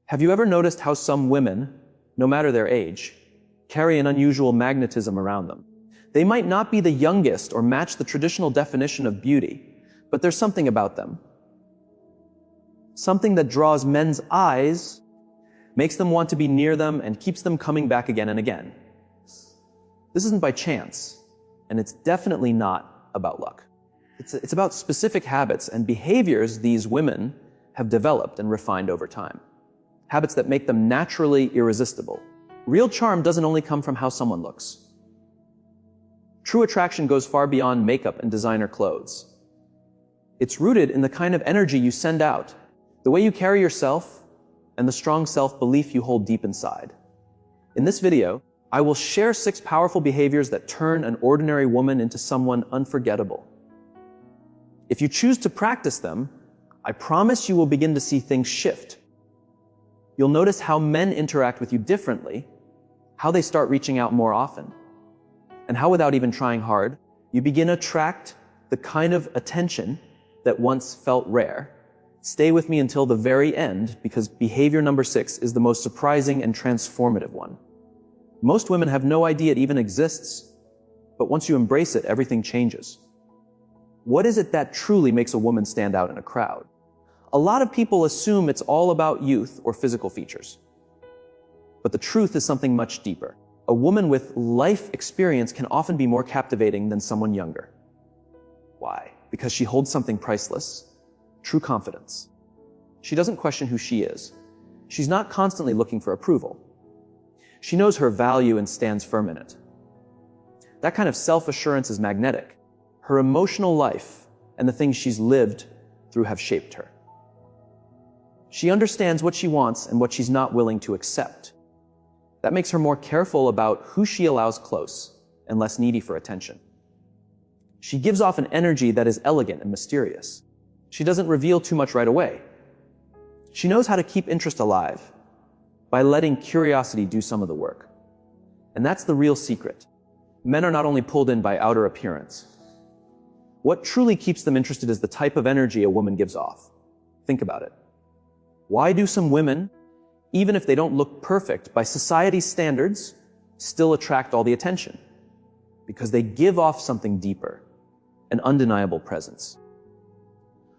Have you ever noticed how some women, no matter their age, carry an unusual magnetism around them? They might not be the youngest or match the traditional definition of beauty, but there's something about them. Something that draws men's eyes, makes them want to be near them, and keeps them coming back again and again. This isn't by chance, and it's definitely not about luck. It's about specific habits and behaviors these women have developed and refined over time. Habits that make them naturally irresistible. Real charm doesn't only come from how someone looks. True attraction goes far beyond makeup and designer clothes. It's rooted in the kind of energy you send out, the way you carry yourself, and the strong self-belief you hold deep inside. In this video, I will share 6 powerful behaviors that turn an ordinary woman into someone unforgettable. If you choose to practice them, I promise you will begin to see things shift. You'll notice how men interact with you differently, how they start reaching out more often, and how without even trying hard, you begin to attract the kind of attention that once felt rare. Stay with me until the very end, because behavior number 6 is the most surprising and transformative one. Most women have no idea it even exists, but once you embrace it, everything changes. What is it that truly makes a woman stand out in a crowd? A lot of people assume it's all about youth or physical features. But the truth is something much deeper. A woman with life experience can often be more captivating than someone younger. Why? Because she holds something priceless, true confidence. She doesn't question who she is. She's not constantly looking for approval. She knows her value and stands firm in it. That kind of self-assurance is magnetic. Her emotional life and the things she's lived through have shaped her. She understands what she wants and what she's not willing to accept. That makes her more careful about who she allows close and less needy for attention. She gives off an energy that is elegant and mysterious. She doesn't reveal too much right away. She knows how to keep interest alive by letting curiosity do some of the work. And that's the real secret. Men are not only pulled in by outer appearance. What truly keeps them interested is the type of energy a woman gives off. Think about it. Why do some women, even if they don't look perfect by society's standards, still attract all the attention? Because they give off something deeper, an undeniable presence.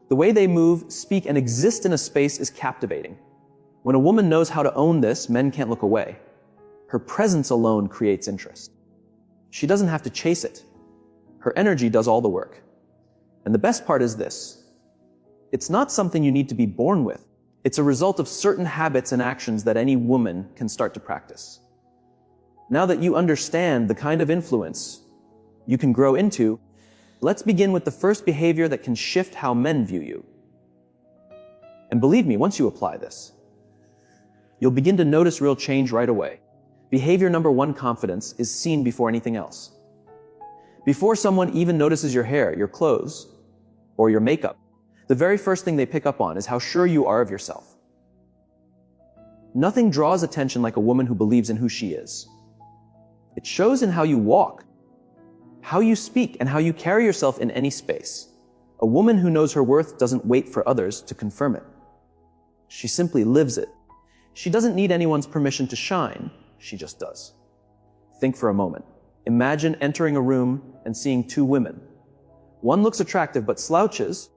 The way they move, speak, and exist in a space is captivating. When a woman knows how to own this, men can't look away. Her presence alone creates interest. She doesn't have to chase it. Her energy does all the work. And the best part is this. It's not something you need to be born with. It's a result of certain habits and actions that any woman can start to practice. Now that you understand the kind of influence you can grow into, let's begin with the first behavior that can shift how men view you. And believe me, once you apply this, you'll begin to notice real change right away. Behavior number 1, confidence, is seen before anything else. Before someone even notices your hair, your clothes, or your makeup, the very first thing they pick up on is how sure you are of yourself. Nothing draws attention like a woman who believes in who she is. It shows in how you walk, how you speak, and how you carry yourself in any space. A woman who knows her worth doesn't wait for others to confirm it. She simply lives it. She doesn't need anyone's permission to shine. She just does. Think for a moment. Imagine entering a room and seeing 2 women. One looks attractive but slouches,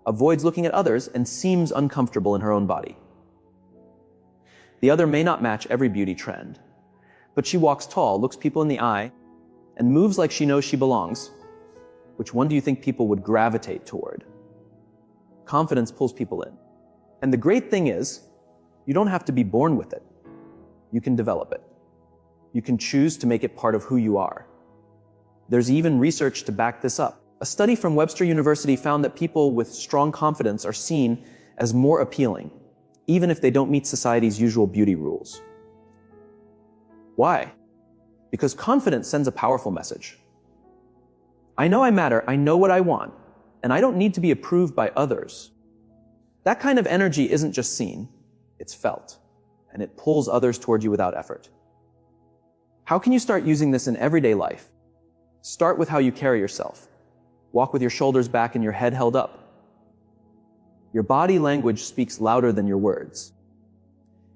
avoids looking at others, and seems uncomfortable in her own body. The other may not match every beauty trend, but she walks tall, looks people in the eye, and moves like she knows she belongs. Which one do you think people would gravitate toward? Confidence pulls people in. And the great thing is, you don't have to be born with it. You can develop it. You can choose to make it part of who you are. There's even research to back this up. A study from Webster University found that people with strong confidence are seen as more appealing, even if they don't meet society's usual beauty rules. Why? Because confidence sends a powerful message. I know I matter, I know what I want, and I don't need to be approved by others. That kind of energy isn't just seen, it's felt, and it pulls others toward you without effort. How can you start using this in everyday life? Start with how you carry yourself. Walk with your shoulders back and your head held up. Your body language speaks louder than your words.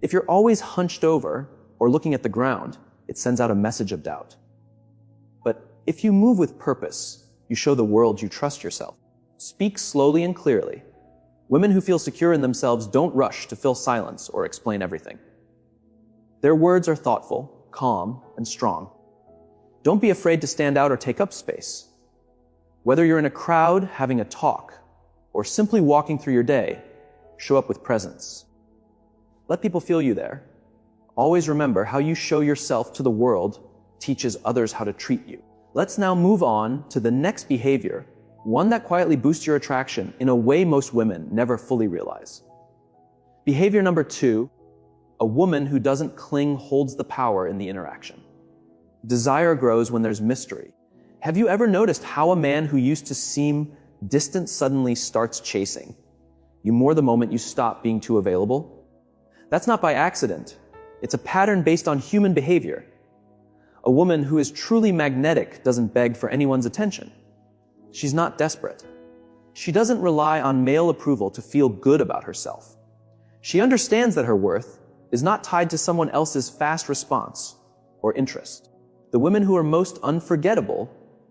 If you're always hunched over or looking at the ground, it sends out a message of doubt. But if you move with purpose, you show the world you trust yourself. Speak slowly and clearly. Women who feel secure in themselves don't rush to fill silence or explain everything. Their words are thoughtful, calm, and strong. Don't be afraid to stand out or take up space. Whether you're in a crowd, having a talk, or simply walking through your day, show up with presence. Let people feel you there. Always remember, how you show yourself to the world teaches others how to treat you. Let's now move on to the next behavior, one that quietly boosts your attraction in a way most women never fully realize. Behavior number 2, a woman who doesn't cling holds the power in the interaction. Desire grows when there's mystery. Have you ever noticed how a man who used to seem distant suddenly starts chasing you more the moment you stop being too available? That's not by accident. It's a pattern based on human behavior. A woman who is truly magnetic doesn't beg for anyone's attention. She's not desperate. She doesn't rely on male approval to feel good about herself. She understands that her worth is not tied to someone else's fast response or interest. The women who are most unforgettable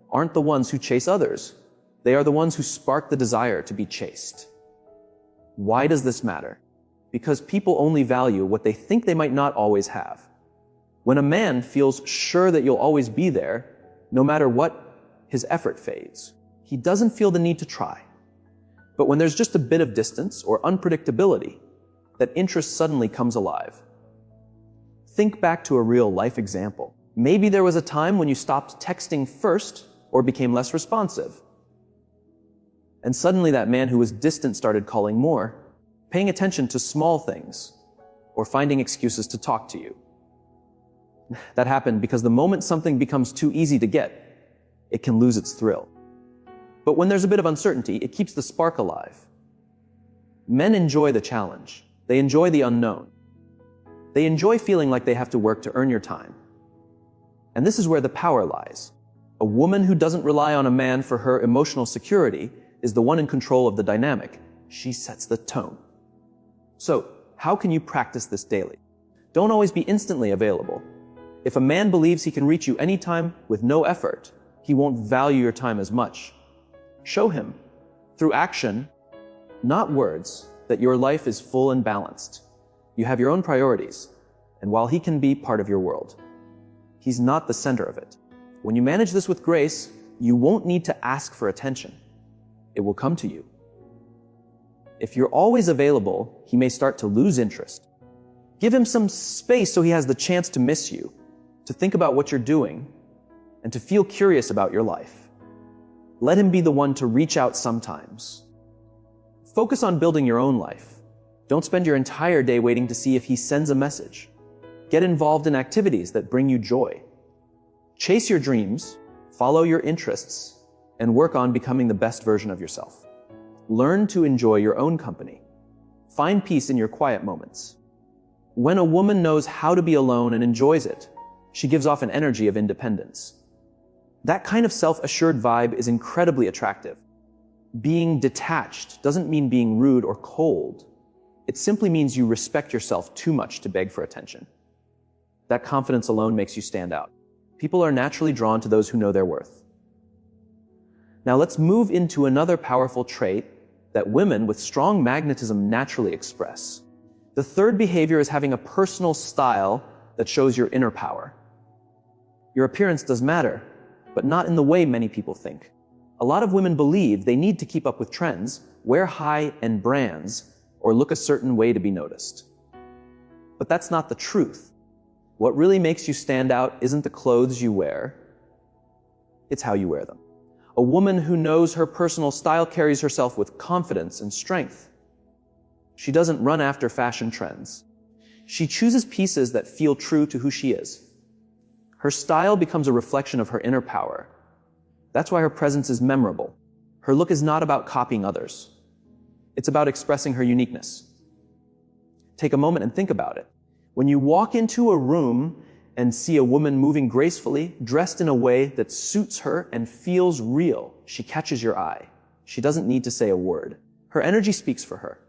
aren't the ones who chase others. They are the ones who spark the desire to be chased. Why does this matter? Because people only value what they think they might not always have. When a man feels sure that you'll always be there, no matter what, his effort fades. He doesn't feel the need to try. But when there's just a bit of distance or unpredictability, that interest suddenly comes alive. Think back to a real life example. Maybe there was a time when you stopped texting first or became less responsive. And suddenly that man who was distant started calling more, paying attention to small things, or finding excuses to talk to you. That happened because the moment something becomes too easy to get, it can lose its thrill. But when there's a bit of uncertainty, it keeps the spark alive. Men enjoy the challenge. They enjoy the unknown. They enjoy feeling like they have to work to earn your time. And this is where the power lies. A woman who doesn't rely on a man for her emotional security is the one in control of the dynamic. She sets the tone. So, how can you practice this daily? Don't always be instantly available. If a man believes he can reach you anytime with no effort, he won't value your time as much. Show him, through action, not words, that your life is full and balanced. You have your own priorities, and while he can be part of your world, he's not the center of it. When you manage this with grace, you won't need to ask for attention. It will come to you. If you're always available, he may start to lose interest. Give him some space so he has the chance to miss you, to think about what you're doing, and to feel curious about your life. Let him be the one to reach out sometimes. Focus on building your own life. Don't spend your entire day waiting to see if he sends a message. Get involved in activities that bring you joy. Chase your dreams, follow your interests, and work on becoming the best version of yourself. Learn to enjoy your own company. Find peace in your quiet moments. When a woman knows how to be alone and enjoys it, she gives off an energy of independence. That kind of self-assured vibe is incredibly attractive. Being detached doesn't mean being rude or cold. It simply means you respect yourself too much to beg for attention. That confidence alone makes you stand out. People are naturally drawn to those who know their worth. Now let's move into another powerful trait that women with strong magnetism naturally express. The third behavior is having a personal style that shows your inner power. Your appearance does matter, but not in the way many people think. A lot of women believe they need to keep up with trends, wear high-end brands, or look a certain way to be noticed. But that's not the truth. What really makes you stand out isn't the clothes you wear, it's how you wear them. A woman who knows her personal style carries herself with confidence and strength. She doesn't run after fashion trends. She chooses pieces that feel true to who she is. Her style becomes a reflection of her inner power. That's why her presence is memorable. Her look is not about copying others. It's about expressing her uniqueness. Take a moment and think about it. When you walk into a room and see a woman moving gracefully, dressed in a way that suits her and feels real, she catches your eye. She doesn't need to say a word. Her energy speaks for her.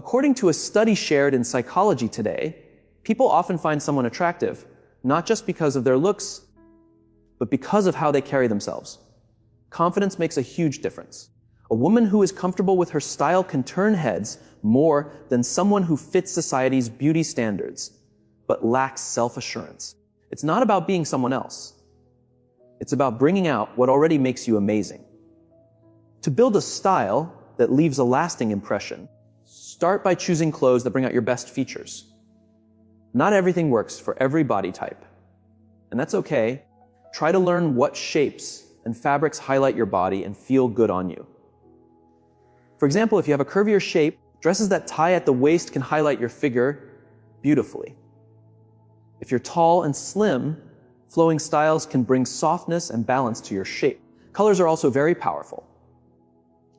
According to a study shared in Psychology Today, people often find someone attractive, not just because of their looks, but because of how they carry themselves. Confidence makes a huge difference. A woman who is comfortable with her style can turn heads more than someone who fits society's beauty standards, but lacks self-assurance. It's not about being someone else. It's about bringing out what already makes you amazing. To build a style that leaves a lasting impression, start by choosing clothes that bring out your best features. Not everything works for every body type, and that's okay. Try to learn what shapes and fabrics highlight your body and feel good on you. For example, if you have a curvier shape, dresses that tie at the waist can highlight your figure beautifully. If you're tall and slim, flowing styles can bring softness and balance to your shape. Colors are also very powerful.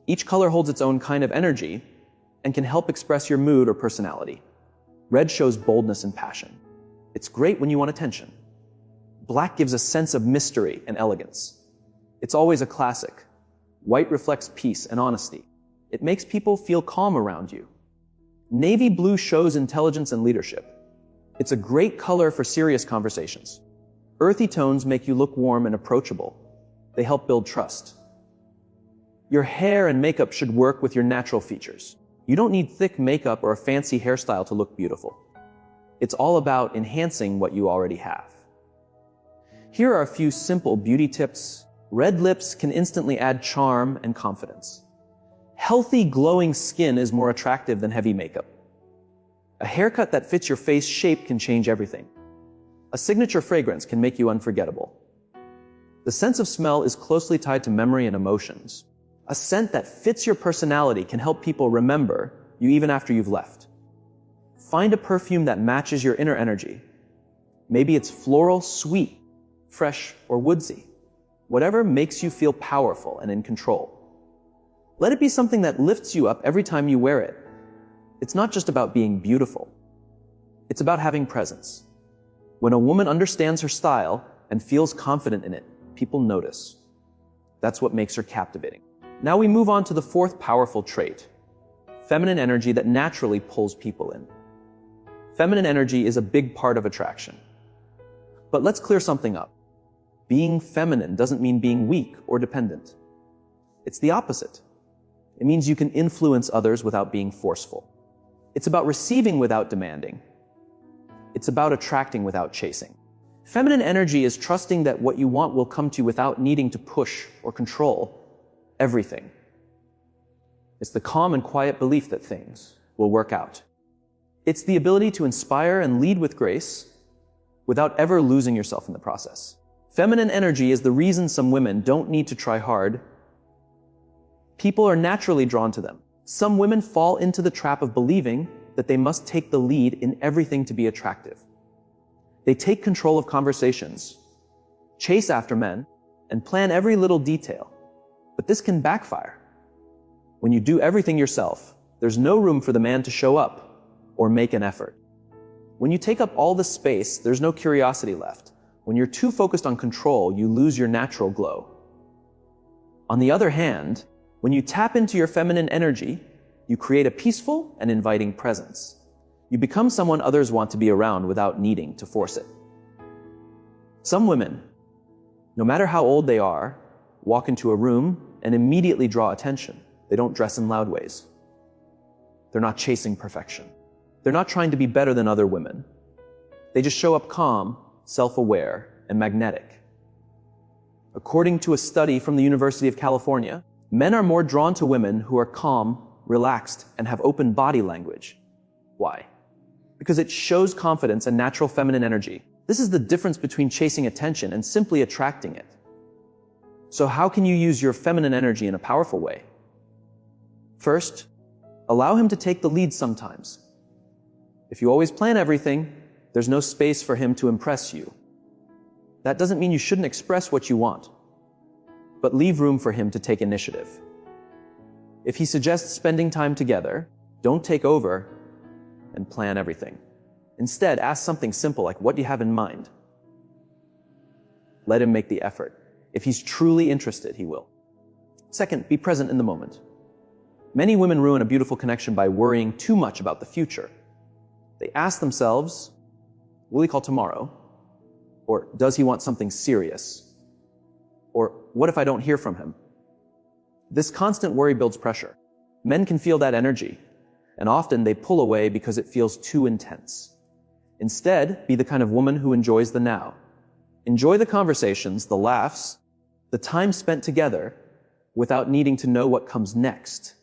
Each color holds its own kind of energy and can help express your mood or personality. Red shows boldness and passion. It's great when you want attention. Black gives a sense of mystery and elegance. It's always a classic. White reflects peace and honesty. It makes people feel calm around you. Navy blue shows intelligence and leadership. It's a great color for serious conversations. Earthy tones make you look warm and approachable. They help build trust. Your hair and makeup should work with your natural features. You don't need thick makeup or a fancy hairstyle to look beautiful. It's all about enhancing what you already have. Here are a few simple beauty tips. Red lips can instantly add charm and confidence. Healthy, glowing skin is more attractive than heavy makeup. A haircut that fits your face shape can change everything. A signature fragrance can make you unforgettable. The sense of smell is closely tied to memory and emotions. A scent that fits your personality can help people remember you even after you've left. Find a perfume that matches your inner energy. Maybe it's floral, sweet, fresh, or woodsy. Whatever makes you feel powerful and in control. Let it be something that lifts you up every time you wear it. It's not just about being beautiful. It's about having presence. When a woman understands her style and feels confident in it, people notice. That's what makes her captivating. Now we move on to the fourth powerful trait, feminine energy that naturally pulls people in. Feminine energy is a big part of attraction. But let's clear something up. Being feminine doesn't mean being weak or dependent. It's the opposite. It means you can influence others without being forceful. It's about receiving without demanding. It's about attracting without chasing. Feminine energy is trusting that what you want will come to you without needing to push or control everything. It's the calm and quiet belief that things will work out. It's the ability to inspire and lead with grace without ever losing yourself in the process. Feminine energy is the reason some women don't need to try hard. People are naturally drawn to them. Some women fall into the trap of believing that they must take the lead in everything to be attractive. They take control of conversations, chase after men, and plan every little detail. But this can backfire. When you do everything yourself, there's no room for the man to show up or make an effort. When you take up all the space, there's no curiosity left. When you're too focused on control, you lose your natural glow. On the other hand, when you tap into your feminine energy, you create a peaceful and inviting presence. You become someone others want to be around without needing to force it. Some women, no matter how old they are, walk into a room and immediately draw attention. They don't dress in loud ways. They're not chasing perfection. They're not trying to be better than other women. They just show up calm, self-aware, and magnetic. According to a study from the University of California, men are more drawn to women who are calm, relaxed, and have open body language. Why? Because it shows confidence and natural feminine energy. This is the difference between chasing attention and simply attracting it. So how can you use your feminine energy in a powerful way? First, allow him to take the lead sometimes. If you always plan everything, there's no space for him to impress you. That doesn't mean you shouldn't express what you want, but leave room for him to take initiative. If he suggests spending time together, don't take over and plan everything. Instead, ask something simple like, what do you have in mind? Let him make the effort. If he's truly interested, he will. Second, be present in the moment. Many women ruin a beautiful connection by worrying too much about the future. They ask themselves, will he call tomorrow? Or does he want something serious? Or what if I don't hear from him? This constant worry builds pressure. Men can feel that energy, and often they pull away because it feels too intense. Instead, be the kind of woman who enjoys the now. Enjoy the conversations, the laughs, the time spent together without needing to know what comes next.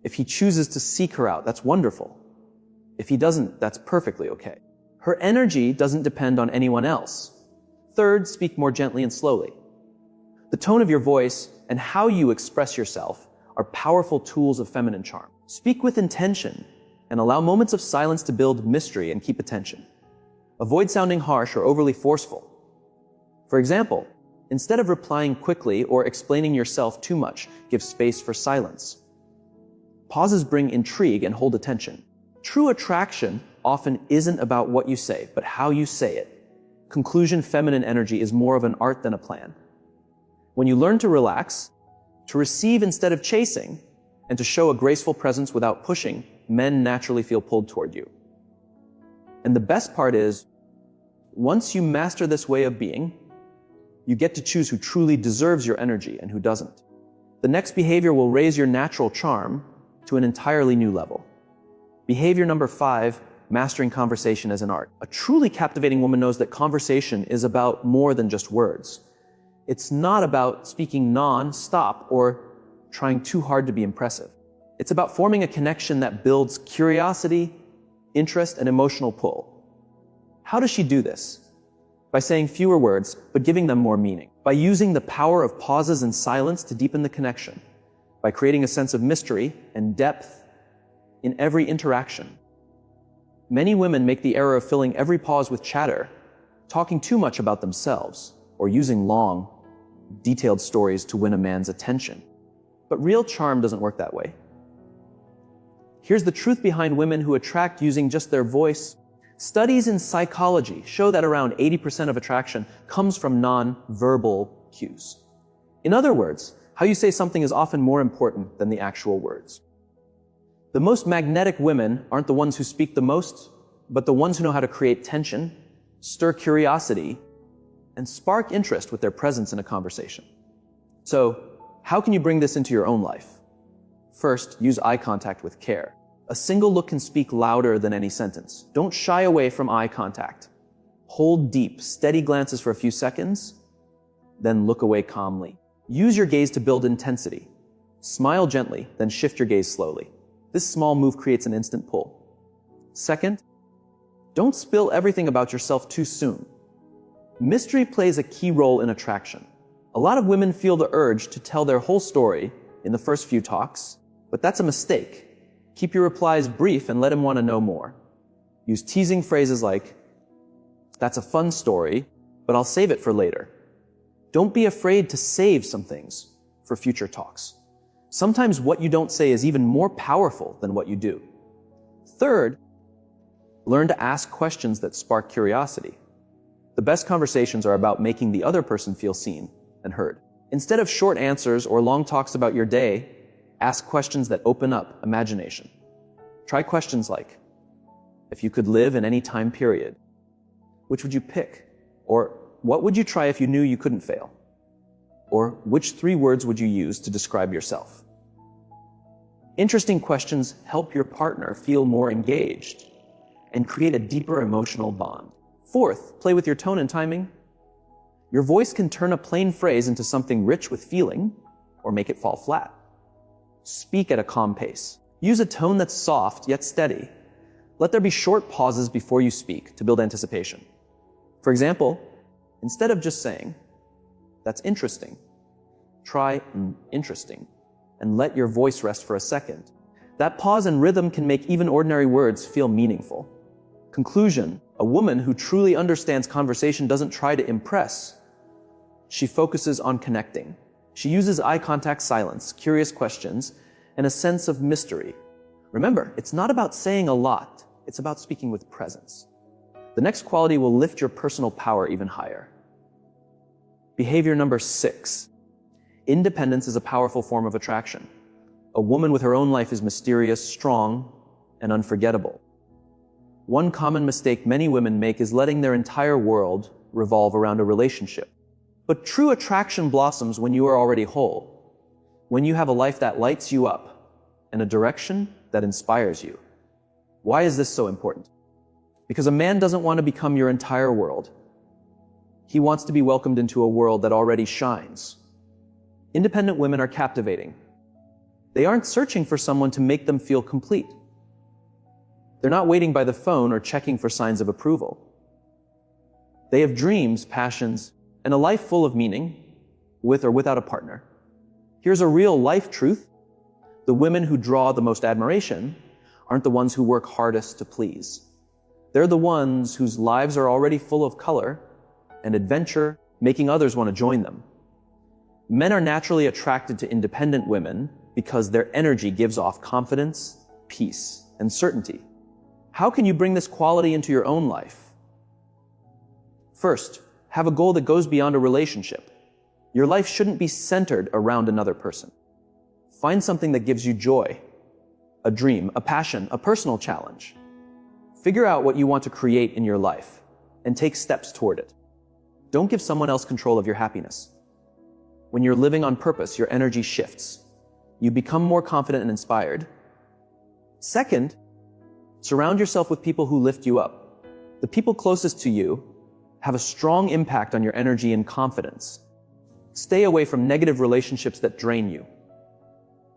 If he chooses to seek her out, that's wonderful. If he doesn't, that's perfectly okay. Her energy doesn't depend on anyone else. Third, speak more gently and slowly. The tone of your voice and how you express yourself are powerful tools of feminine charm. Speak with intention and allow moments of silence to build mystery and keep attention. Avoid sounding harsh or overly forceful. For example, instead of replying quickly or explaining yourself too much, give space for silence. Pauses bring intrigue and hold attention. True attraction often isn't about what you say, but how you say it. Conclusion, feminine energy is more of an art than a plan. When you learn to relax, to receive instead of chasing, and to show a graceful presence without pushing, men naturally feel pulled toward you. And the best part is, once you master this way of being, you get to choose who truly deserves your energy and who doesn't. The next behavior will raise your natural charm to an entirely new level. Behavior number 5, mastering conversation as an art. A truly captivating woman knows that conversation is about more than just words. It's not about speaking non-stop or trying too hard to be impressive. It's about forming a connection that builds curiosity, interest, and emotional pull. How does she do this? By saying fewer words, but giving them more meaning. By using the power of pauses and silence to deepen the connection. By creating a sense of mystery and depth in every interaction. Many women make the error of filling every pause with chatter, talking too much about themselves, or using long, detailed stories to win a man's attention. But real charm doesn't work that way. Here's the truth behind women who attract using just their voice. Studies in psychology show that around 80% of attraction comes from non-verbal cues. In other words, how you say something is often more important than the actual words. The most magnetic women aren't the ones who speak the most, but the ones who know how to create tension, stir curiosity, and spark interest with their presence in a conversation. So, how can you bring this into your own life? First, use eye contact with care. A single look can speak louder than any sentence. Don't shy away from eye contact. Hold deep, steady glances for a few seconds, then look away calmly. Use your gaze to build intensity. Smile gently, then shift your gaze slowly. This small move creates an instant pull. Second, don't spill everything about yourself too soon. Mystery plays a key role in attraction. A lot of women feel the urge to tell their whole story in the first few talks, but that's a mistake. Keep your replies brief and let him want to know more. Use teasing phrases like, "That's a fun story, but I'll save it for later." Don't be afraid to save some things for future talks. Sometimes what you don't say is even more powerful than what you do. Third, learn to ask questions that spark curiosity. The best conversations are about making the other person feel seen and heard. Instead of short answers or long talks about your day, ask questions that open up imagination. Try questions like, if you could live in any time period, which would you pick? Or what would you try if you knew you couldn't fail? Or which 3 words would you use to describe yourself? Interesting questions help your partner feel more engaged and create a deeper emotional bond. Fourth, play with your tone and timing. Your voice can turn a plain phrase into something rich with feeling or make it fall flat. Speak at a calm pace. Use a tone that's soft yet steady. Let there be short pauses before you speak to build anticipation. For example, instead of just saying, "That's interesting," try "interesting," and let your voice rest for a second. That pause and rhythm can make even ordinary words feel meaningful. Conclusion, a woman who truly understands conversation doesn't try to impress. She focuses on connecting. She uses eye contact, silence, curious questions, and a sense of mystery. Remember, it's not about saying a lot, it's about speaking with presence. The next quality will lift your personal power even higher. Behavior number 6. Independence is a powerful form of attraction. A woman with her own life is mysterious, strong, and unforgettable. One common mistake many women make is letting their entire world revolve around a relationship. But true attraction blossoms when you are already whole, when you have a life that lights you up, and a direction that inspires you. Why is this so important? Because a man doesn't want to become your entire world. He wants to be welcomed into a world that already shines. Independent women are captivating. They aren't searching for someone to make them feel complete. They're not waiting by the phone or checking for signs of approval. They have dreams, passions, and a life full of meaning, with or without a partner. Here's a real life truth. The women who draw the most admiration aren't the ones who work hardest to please. They're the ones whose lives are already full of color and adventure, making others want to join them. Men are naturally attracted to independent women because their energy gives off confidence, peace, and certainty. How can you bring this quality into your own life? First, have a goal that goes beyond a relationship. Your life shouldn't be centered around another person. Find something that gives you joy, a dream, a passion, a personal challenge. Figure out what you want to create in your life and take steps toward it. Don't give someone else control of your happiness. When you're living on purpose, your energy shifts. You become more confident and inspired. Second, surround yourself with people who lift you up. The people closest to you have a strong impact on your energy and confidence. Stay away from negative relationships that drain you.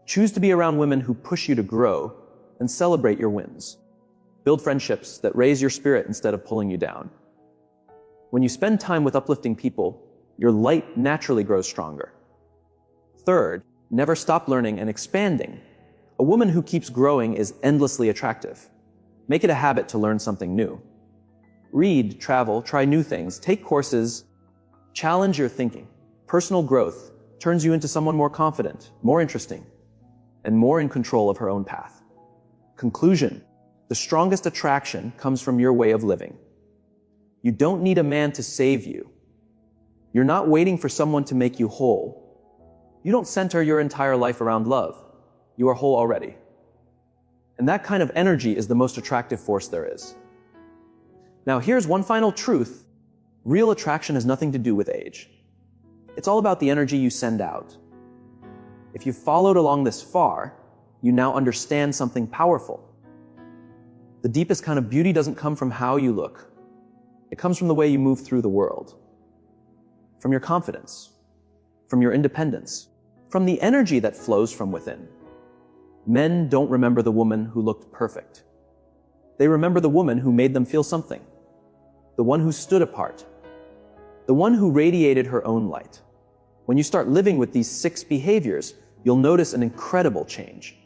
Choose to be around women who push you to grow and celebrate your wins. Build friendships that raise your spirit instead of pulling you down. When you spend time with uplifting people, your light naturally grows stronger. Third, never stop learning and expanding. A woman who keeps growing is endlessly attractive. Make it a habit to learn something new. Read, travel, try new things, take courses, challenge your thinking. Personal growth turns you into someone more confident, more interesting, and more in control of her own path. Conclusion: the strongest attraction comes from your way of living. You don't need a man to save you. You're not waiting for someone to make you whole. You don't center your entire life around love. You are whole already. And that kind of energy is the most attractive force there is. Now, here's one final truth. Real attraction has nothing to do with age. It's all about the energy you send out. If you've followed along this far, you now understand something powerful. The deepest kind of beauty doesn't come from how you look. It comes from the way you move through the world. From your confidence, from your independence, from the energy that flows from within. Men don't remember the woman who looked perfect. They remember the woman who made them feel something, the one who stood apart, the one who radiated her own light. When you start living with these 6 behaviors, you'll notice an incredible change.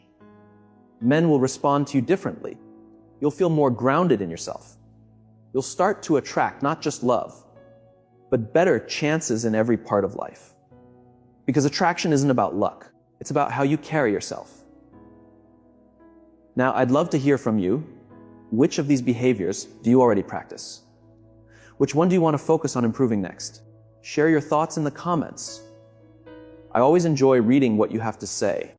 Men will respond to you differently. You'll feel more grounded in yourself. You'll start to attract not just love, but better chances in every part of life. Because attraction isn't about luck. It's about how you carry yourself. Now, I'd love to hear from you. Which of these behaviors do you already practice? Which one do you want to focus on improving next? Share your thoughts in the comments. I always enjoy reading what you have to say.